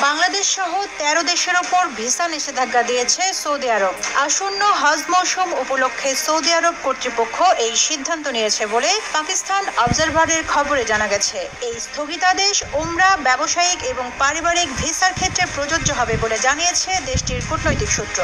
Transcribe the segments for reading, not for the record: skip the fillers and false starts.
বাংলাদেশ সহ ১৩ দেশের ওপর ভিসা নিষেধাজ্ঞা দিয়েছে সৌদি আরব। আসন্ন হজ মৌসুম উপলক্ষে সৌদি আরব কর্তৃপক্ষ এই সিদ্ধান্ত নিয়েছে বলে পাকিস্তান অবজারভারের খবরে জানা গেছে। এই স্থগিতাদেশ উমরা, ব্যবসায়িক এবং পারিবারিক ভিসার ক্ষেত্রে প্রযোজ্য হবে বলে জানিয়েছে দেশটির কূটনৈতিক সূত্র।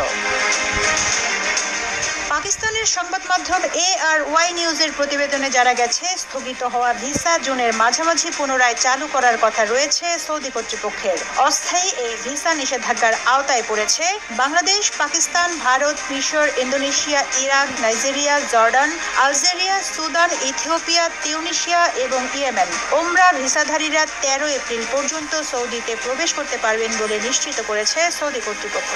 পাকিস্তানের সংবাদ মাধ্যম ARY নিউজের প্রতিবেদনে জানা গেছে, স্থগিত হওয়া ভিসা জুনের মাঝামাঝি পুনরায় চালু করার কথা রয়েছে সৌদি কর্তৃপক্ষের। অস্থায়ী এই ভিসা নিষেধাজ্ঞার আওতায় পড়েছে বাংলাদেশ, পাকিস্তান, ভারত, মিশর, Indonesia, Iraq, Nigeria, Jordan, Algeria, Sudan, Ethiopia, Tunisia এবং ইয়েমেন। উমরা ভিসাধারীরা 13 এপ্রিল পর্যন্ত সৌদিতে প্রবেশ করতে পারবেন বলে নিশ্চিত করেছে সৌদি কর্তৃপক্ষ।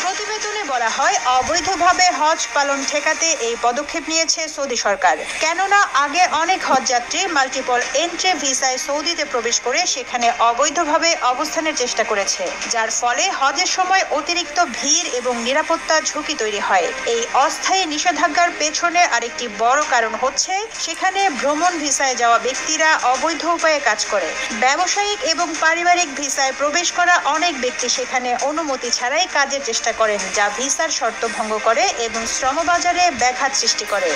প্রতিবেদনে বলা হয়, অবৈধভাবে হজ পালন ঠেকাতে এই পদক্ষেপ নিয়েছে সৌদি সরকার। কেননা আগে অনেক হজযাত্রী মাল্টিপল এন্ট্রি ভিসায় সৌদিতে প্রবেশ করে সেখানে অবৈধভাবে অবস্থানের চেষ্টা করেছে, যার ফলে হজের সময় অতিরিক্ত ভিড় এবং নিরাপত্তা ঝুঁকি তৈরি হয়। এই অস্থায়ী নিষেধাজ্ঞার পেছনে আরেকটি বড় কারণ হচ্ছে সেখানে ভ্রমণ ভিসায় যাওয়া ব্যক্তিরা অবৈধ উপায়ে কাজ করে। ব্যবসায়িক এবং পারিবারিক ভিসায় প্রবেশ করা অনেক ব্যক্তি সেখানে অনুমতি ছাড়াই কাজের চেষ্টা করেন, যা ভিসার শর্ত ভঙ্গ করে এবং শ্রমবাজারে ব্যাঘাত সৃষ্টি করে।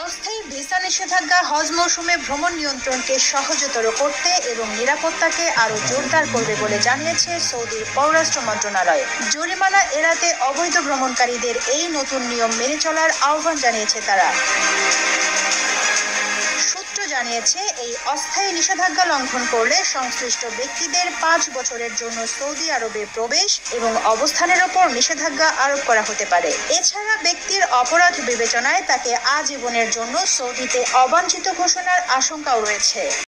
অস্থায়ী ভিসা নিষেধাজ্ঞা হজ মৌসুমে ভ্রমণ নিয়ন্ত্রণকে সহজতর করতে এবং নিরাপত্তাকে আরও জোরদার করবে বলে জানিয়েছে সৌদির পররাষ্ট্র মন্ত্রণালয়। জরিমানা এড়াতে অবৈধ ভ্রমণকারীদের এই নতুন নিয়ম মেনে চলার আহ্বান জানিয়েছে তারা। জানিয়েছে, এই অস্থায়ী নিষেধাজ্ঞা লঙ্ঘন করলে সংশ্লিষ্ট ব্যক্তিদের 5 বছরের জন্য সৌদি আরবে প্রবেশ এবং অবস্থানের ওপর নিষেধাজ্ঞা আরোপ করা হতে পারে। এছাড়া ব্যক্তির অপরাধ বিবেচনায় তাকে আজীবনের জন্য সৌদিতে অবাঞ্ছিত ঘোষণার আশঙ্কাও রয়েছে।